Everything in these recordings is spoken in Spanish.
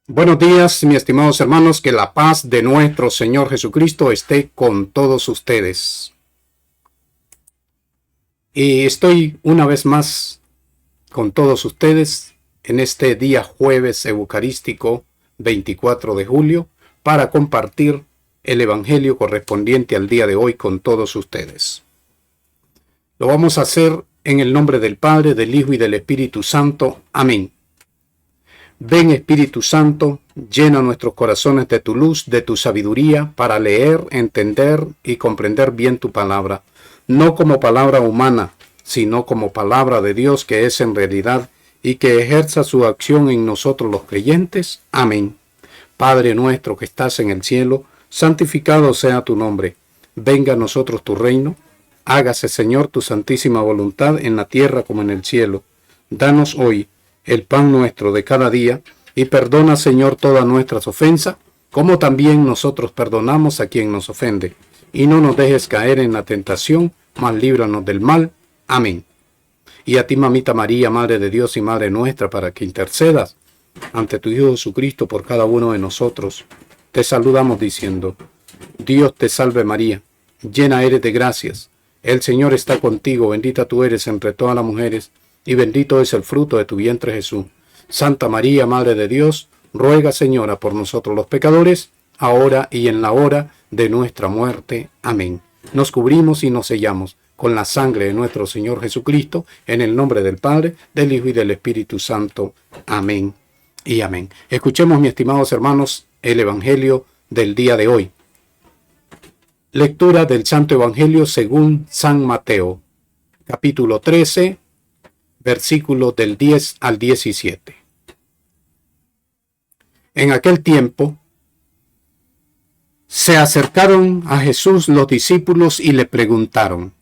Buenos días, mis estimados hermanos, que la paz de nuestro Señor Jesucristo esté con todos ustedes. Y estoy una vez más con todos ustedes en este día jueves eucarístico 24 de julio para compartir el Evangelio correspondiente al día de hoy con todos ustedes. Lo vamos a hacer en el nombre del Padre, del Hijo y del Espíritu Santo. Amén. Ven, Espíritu Santo, llena nuestros corazones de tu luz, de tu sabiduría, para leer, entender y comprender bien tu palabra, no como palabra humana, sino como palabra de Dios que es en realidad y que ejerza su acción en nosotros los creyentes. Amén. Padre nuestro que estás en el cielo, santificado sea tu nombre. Venga a nosotros tu reino. Hágase, Señor, tu santísima voluntad en la tierra como en el cielo. Danos hoy el pan nuestro de cada día, y perdona, Señor, todas nuestras ofensas, como también nosotros perdonamos a quien nos ofende. Y no nos dejes caer en la tentación, mas líbranos del mal. Amén. Y a ti, mamita María, Madre de Dios y Madre nuestra, para que intercedas ante tu Hijo Jesucristo por cada uno de nosotros, te saludamos diciendo: Dios te salve María, llena eres de gracias, el Señor está contigo, bendita tú eres entre todas las mujeres, y bendito es el fruto de tu vientre Jesús. Santa María, Madre de Dios, ruega, Señora, por nosotros los pecadores, ahora y en la hora de nuestra muerte. Amén. Nos cubrimos y nos sellamos con la sangre de nuestro Señor Jesucristo, en el nombre del Padre, del Hijo y del Espíritu Santo. Amén y amén. Escuchemos, mis estimados hermanos, el Evangelio del día de hoy. Lectura del Santo Evangelio según San Mateo, capítulo 13, versículos del 10 al 17. En aquel tiempo se acercaron a Jesús los discípulos y le preguntaron: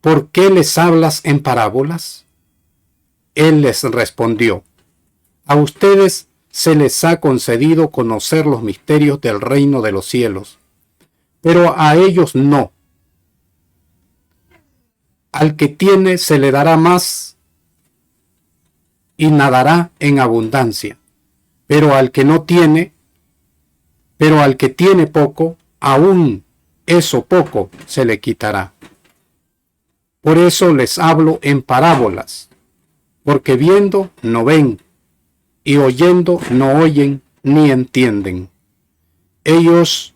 ¿por qué les hablas en parábolas? Él les respondió: a ustedes se les ha concedido conocer los misterios del reino de los cielos, pero a ellos no. Al que tiene se le dará más y nadará en abundancia, pero al que tiene poco, aún eso poco se le quitará. Por eso les hablo en parábolas, porque viendo no ven, y oyendo no oyen ni entienden. En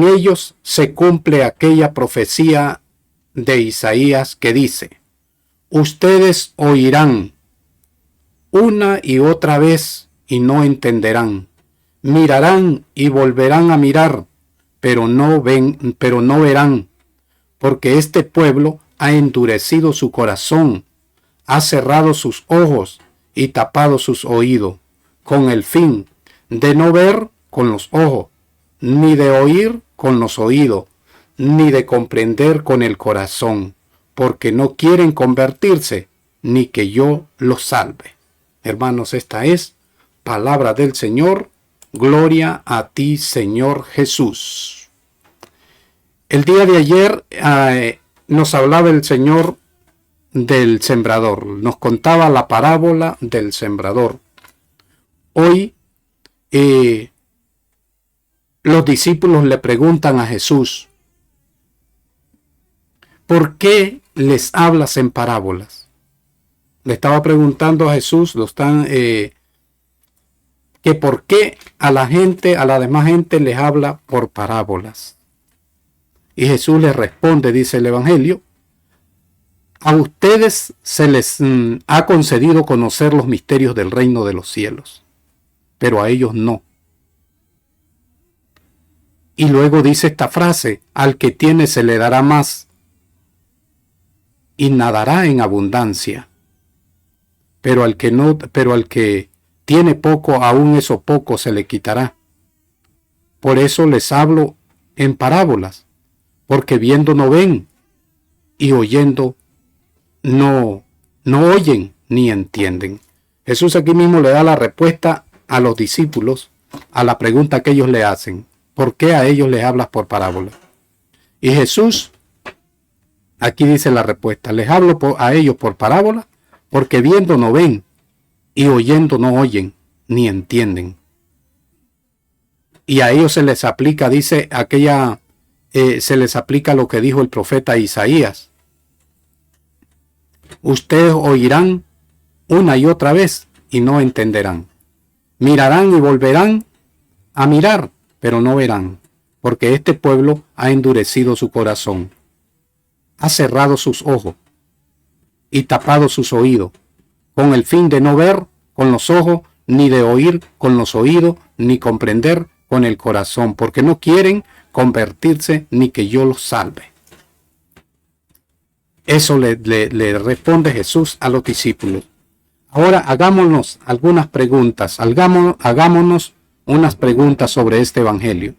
ellos se cumple aquella profecía de Isaías que dice: ustedes oirán una y otra vez y no entenderán, mirarán y volverán a mirar, pero no verán, porque este pueblo ha endurecido su corazón, ha cerrado sus ojos y tapado sus oídos, con el fin de no ver con los ojos, ni de oír con los oídos, ni de comprender con el corazón, porque no quieren convertirse, ni que yo los salve. Hermanos, esta es palabra del Señor. Gloria a ti, Señor Jesús. El día de ayer nos hablaba el Señor del sembrador, nos contaba la parábola del sembrador. Hoy los discípulos le preguntan a Jesús: ¿por qué les hablas en parábolas? Le estaba preguntando a Jesús, que por qué a la demás gente les habla por parábolas. Y Jesús les responde, dice el Evangelio: a ustedes se les ha concedido conocer los misterios del reino de los cielos, pero a ellos no. Y luego dice esta frase: al que tiene se le dará más y nadará en abundancia, pero al que tiene poco, aún eso poco se le quitará. Por eso les hablo en parábolas, porque viendo no ven, y oyendo no oyen ni entienden. Jesús aquí mismo le da la respuesta a los discípulos a la pregunta que ellos le hacen: ¿por qué a ellos les hablas por parábola? Y Jesús aquí dice la respuesta: les hablo a ellos por parábola, porque viendo no ven, y oyendo no oyen, ni entienden. Y a ellos se les aplica, dice se les aplica lo que dijo el profeta Isaías. Ustedes oirán una y otra vez y no entenderán. Mirarán y volverán a mirar, pero no verán, porque este pueblo ha endurecido su corazón, ha cerrado sus ojos y tapado sus oídos, con el fin de no ver con los ojos, ni de oír con los oídos, ni comprender con el corazón, porque no quieren convertirse ni que yo los salve. Eso le responde Jesús a los discípulos. Ahora hagámonos algunas preguntas, hagámonos unas preguntas sobre este evangelio.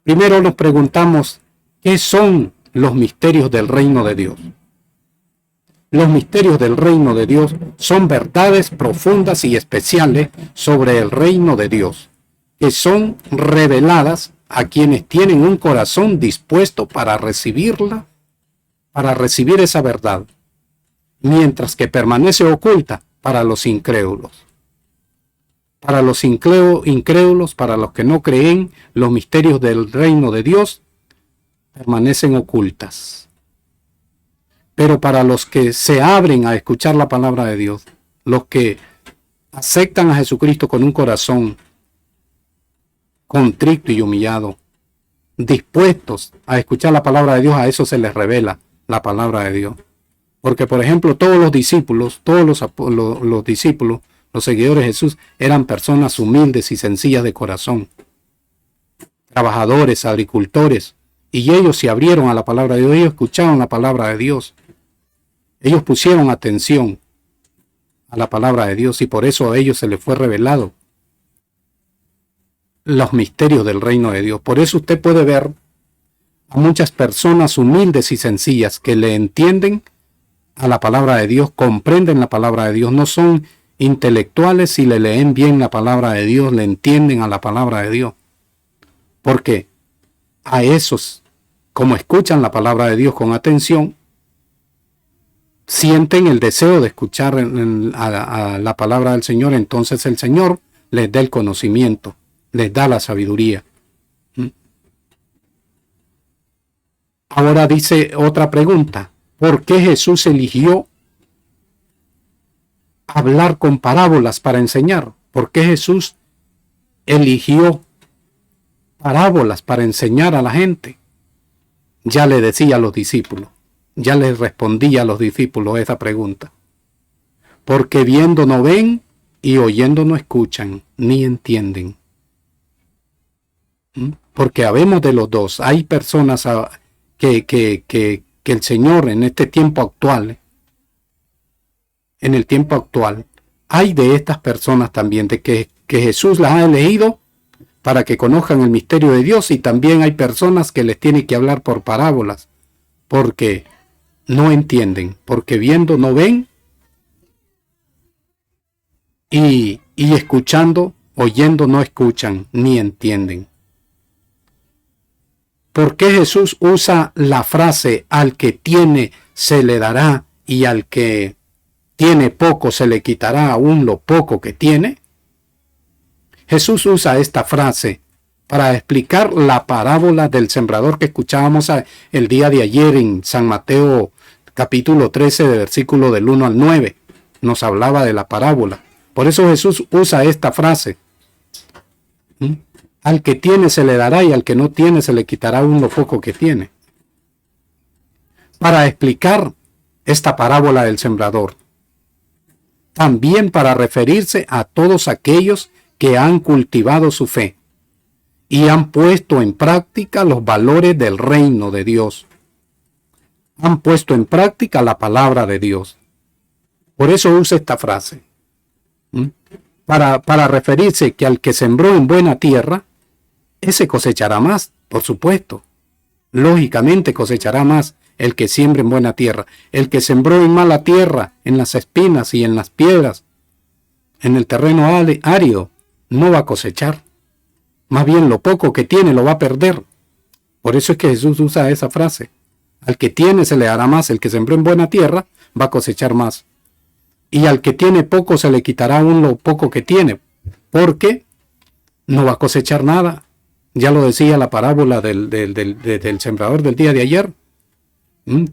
Primero nos preguntamos, ¿qué son los misterios del reino de Dios? Los misterios del reino de Dios son verdades profundas y especiales sobre el reino de Dios, que son reveladas a quienes tienen un corazón dispuesto para recibirla, para recibir esa verdad, mientras que permanece oculta para los incrédulos. Para los incrédulos, para los que no creen, los misterios del reino de Dios permanecen ocultas. Pero para los que se abren a escuchar la palabra de Dios, los que aceptan a Jesucristo con un corazón contrito y humillado, dispuestos a escuchar la palabra de Dios, a eso se les revela la palabra de Dios. Porque, por ejemplo, todos los discípulos, los seguidores de Jesús, eran personas humildes y sencillas de corazón, trabajadores, agricultores, y ellos se abrieron a la palabra de Dios, ellos escucharon la palabra de Dios, ellos pusieron atención a la palabra de Dios, y por eso a ellos se les fue revelado los misterios del reino de Dios. Por eso usted puede ver a muchas personas humildes y sencillas que le entienden a la palabra de Dios, comprenden la palabra de Dios, no son intelectuales y le leen bien la palabra de Dios, le entienden a la palabra de Dios. Porque a esos, como escuchan la palabra de Dios con atención, sienten el deseo de escuchar a la palabra del Señor, entonces el Señor les da el conocimiento, les da la sabiduría. Ahora dice otra pregunta, ¿por qué Jesús eligió hablar con parábolas para enseñar? ¿Por qué Jesús eligió parábolas para enseñar a la gente? Ya le decía a los discípulos, ya les respondía a los discípulos esa pregunta. Porque viendo no ven y oyendo no escuchan, ni entienden. Porque habemos de los dos. Hay personas que el Señor en este tiempo actual, hay de estas personas también, de que Jesús las ha elegido para que conozcan el misterio de Dios, y también hay personas que les tiene que hablar por parábolas, porque no entienden, porque viendo no ven, y escuchando, oyendo no escuchan, ni entienden. ¿Por qué Jesús usa la frase al que tiene se le dará y al que tiene poco se le quitará aún lo poco que tiene? Jesús usa esta frase para explicar la parábola del sembrador que escuchábamos el día de ayer en San Mateo capítulo 13, de versículo del 1 al 9. Nos hablaba de la parábola. Por eso Jesús usa esta frase. Al que tiene se le dará y al que no tiene se le quitará aún lo poco que tiene. Para explicar esta parábola del sembrador. También para referirse a todos aquellos que han cultivado su fe y han puesto en práctica los valores del reino de Dios. Han puesto en práctica la palabra de Dios. Por eso usa esta frase. Para referirse que al que sembró en buena tierra, ese cosechará más, por supuesto. Lógicamente cosechará más el que siembra en buena tierra. El que sembró en mala tierra, en las espinas y en las piedras, en el terreno árido, no va a cosechar. Más bien lo poco que tiene lo va a perder. Por eso es que Jesús usa esa frase. Al que tiene se le dará más, el que sembró en buena tierra va a cosechar más. y al que tiene poco se le quitará aún lo poco que tiene, porque no va a cosechar nada. Ya lo decía la parábola del sembrador del día de ayer,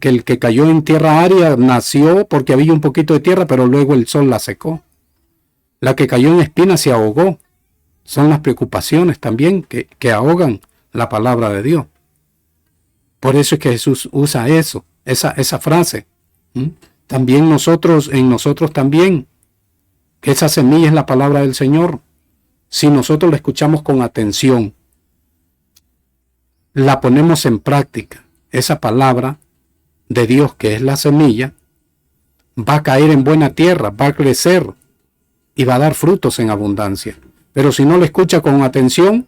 que el que cayó en tierra árida nació porque había un poquito de tierra, pero luego el sol la secó. La que cayó en espinas se ahogó. Son las preocupaciones también que ahogan la palabra de Dios. Por eso es que Jesús usa esa frase. También en nosotros también, que esa semilla es la palabra del Señor. Si nosotros la escuchamos con atención, la ponemos en práctica, esa palabra de Dios que es la semilla, va a caer en buena tierra, va a crecer y va a dar frutos en abundancia. Pero si no la escucha con atención,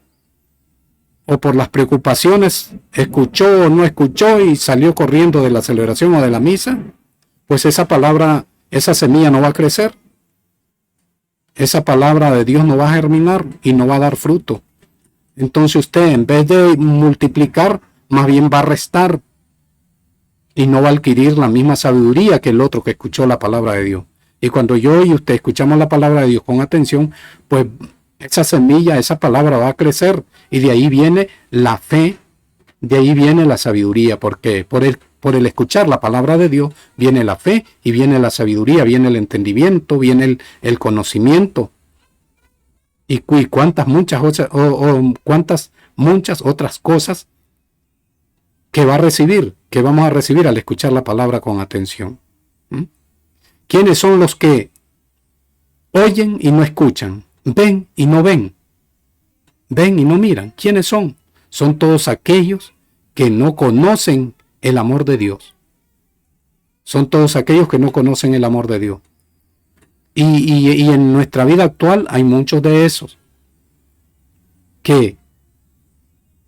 o por las preocupaciones, escuchó o no escuchó y salió corriendo de la celebración o de la misa, pues esa palabra, esa semilla no va a crecer. Esa palabra de Dios no va a germinar y no va a dar fruto. Entonces usted, en vez de multiplicar, más bien va a restar y no va a adquirir la misma sabiduría que el otro que escuchó la palabra de Dios. Y cuando yo y usted escuchamos la palabra de Dios con atención, pues esa semilla, esa palabra va a crecer, y de ahí viene la fe, de ahí viene la sabiduría, porque por el escuchar la palabra de Dios viene la fe y viene la sabiduría, viene el entendimiento, viene el conocimiento. Y cuántas muchas otras cosas que vamos a recibir al escuchar la palabra con atención. ¿Quiénes son los que oyen y no escuchan? Ven y no ven. Ven y no miran. ¿Quiénes son? Son todos aquellos que no conocen el amor de Dios. Son todos aquellos que no conocen el amor de Dios. Y en nuestra vida actual hay muchos de esos que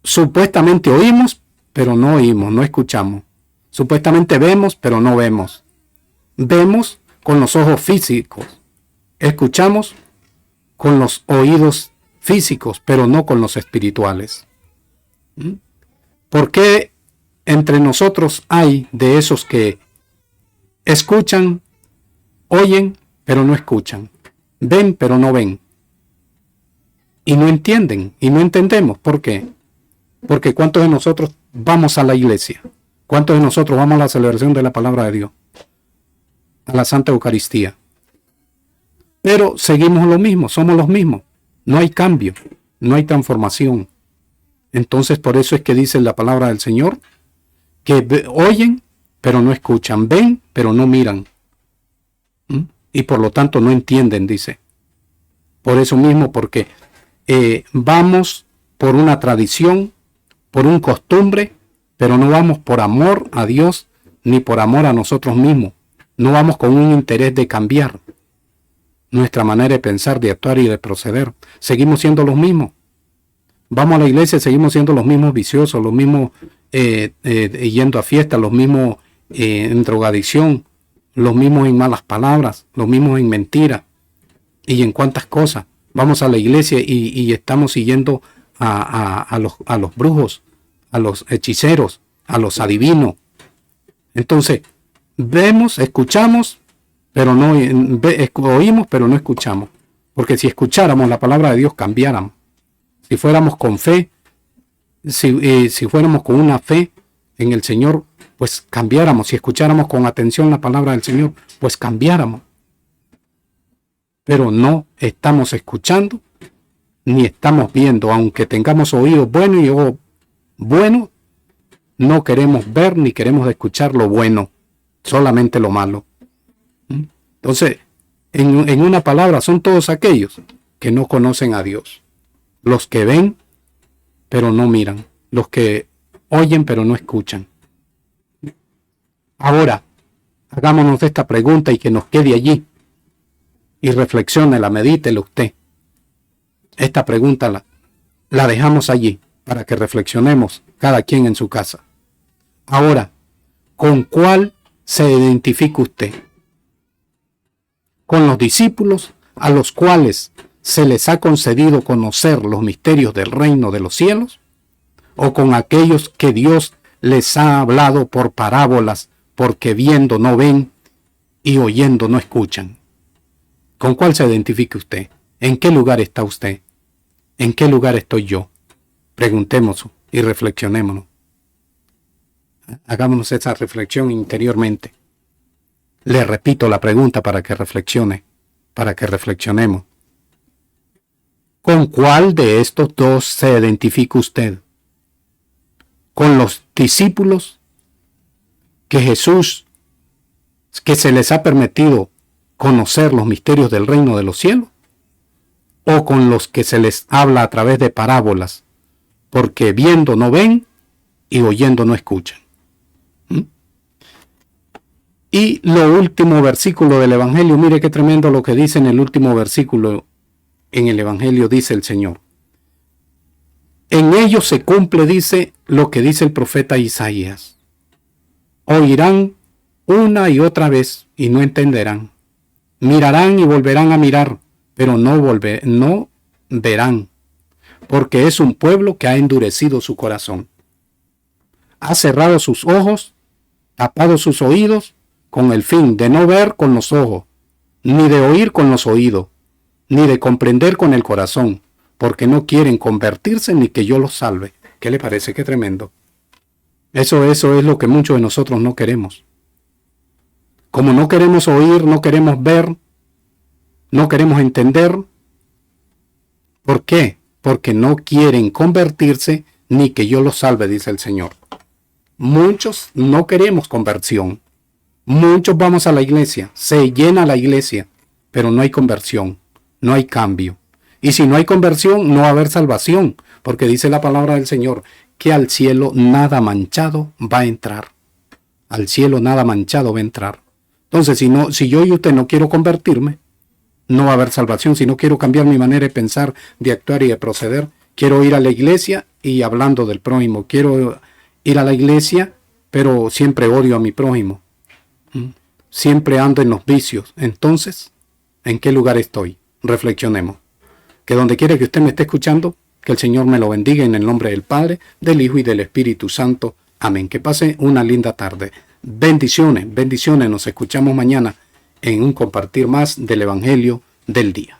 supuestamente oímos, pero no oímos, no escuchamos. Supuestamente vemos, pero no vemos. Vemos con los ojos físicos. Escuchamos con los oídos físicos, pero no con los espirituales. ¿Por qué entre nosotros hay de esos que escuchan, oyen, pero no escuchan? Ven, pero no ven. Y no entienden, y no entendemos. ¿Por qué? Porque ¿cuántos de nosotros vamos a la iglesia? ¿Cuántos de nosotros vamos a la celebración de la palabra de Dios? A la Santa Eucaristía. Pero seguimos lo mismo, somos los mismos. No hay cambio, no hay transformación. Entonces por eso es que dice la palabra del Señor, que oyen, pero no escuchan, ven, pero no miran. Y por lo tanto no entienden, dice. Por eso mismo, porque vamos por una tradición, por un costumbre, pero no vamos por amor a Dios, ni por amor a nosotros mismos. No vamos con un interés de cambiar nuestra manera de pensar, de actuar y de proceder. Seguimos siendo los mismos. Vamos a la iglesia, seguimos siendo los mismos viciosos, los mismos yendo a fiestas, los mismos en drogadicción, los mismos en malas palabras, los mismos en mentiras y en cuantas cosas. Vamos a la iglesia y estamos siguiendo a los brujos, a los hechiceros, a los adivinos. Entonces, vemos, escuchamos, pero no oímos, pero no escuchamos. Porque si escucháramos la palabra de Dios, cambiáramos. Si fuéramos con fe, si fuéramos con una fe en el Señor, pues cambiáramos. Si escucháramos con atención la palabra del Señor, pues cambiáramos. Pero no estamos escuchando, ni estamos viendo. Aunque tengamos oídos buenos y ojos buenos, no queremos ver ni queremos escuchar lo bueno, solamente lo malo. Entonces, en una palabra, son todos aquellos que no conocen a Dios. Los que ven, pero no miran. Los que oyen, pero no escuchan. Ahora, hagámonos esta pregunta y que nos quede allí. Y reflexiónela, medítela usted. Esta pregunta la dejamos allí para que reflexionemos cada quien en su casa. Ahora, ¿con cuál se identifica usted? ¿Con los discípulos a los cuales se les ha concedido conocer los misterios del reino de los cielos? ¿O con aquellos que Dios les ha hablado por parábolas, porque viendo no ven y oyendo no escuchan? ¿Con cuál se identifica usted? ¿En qué lugar está usted? ¿En qué lugar estoy yo? Preguntémonos y reflexionémonos. Hagámonos esa reflexión interiormente. Le repito la pregunta para que reflexione, para que reflexionemos. ¿Con cuál de estos dos se identifica usted? ¿Con los discípulos que Jesús, que se les ha permitido conocer los misterios del reino de los cielos? ¿O con los que se les habla a través de parábolas, porque viendo no ven y oyendo no escuchan? Y lo último versículo del Evangelio, mire qué tremendo lo que dice en el último versículo. En el Evangelio dice el Señor: en ellos se cumple, dice, lo que dice el profeta Isaías. Oirán una y otra vez y no entenderán. Mirarán y volverán a mirar, pero no verán, porque es un pueblo que ha endurecido su corazón. Ha cerrado sus ojos, tapado sus oídos, con el fin de no ver con los ojos, ni de oír con los oídos, ni de comprender con el corazón, porque no quieren convertirse ni que yo los salve. ¿Qué le parece? Qué tremendo. Eso es lo que muchos de nosotros no queremos. Como no queremos oír, no queremos ver, no queremos entender. ¿Por qué? Porque no quieren convertirse ni que yo los salve, dice el Señor. Muchos no queremos conversión. Muchos vamos a la iglesia, se llena la iglesia, pero no hay conversión, no hay cambio. Y si no hay conversión, no va a haber salvación, porque dice la palabra del Señor que al cielo nada manchado va a entrar. Al cielo nada manchado va a entrar. Entonces, si yo y usted no quiero convertirme, no va a haber salvación. Si no quiero cambiar mi manera de pensar, de actuar y de proceder, quiero ir a la iglesia y hablando del prójimo. Quiero ir a la iglesia, pero siempre odio a mi prójimo. Siempre ando en los vicios. Entonces, ¿en qué lugar estoy? Reflexionemos. Que donde quiera que usted me esté escuchando, que el Señor me lo bendiga en el nombre del Padre, del Hijo y del Espíritu Santo. Amén. Que pase una linda tarde. Bendiciones, bendiciones. Nos escuchamos mañana en un compartir más del Evangelio del día.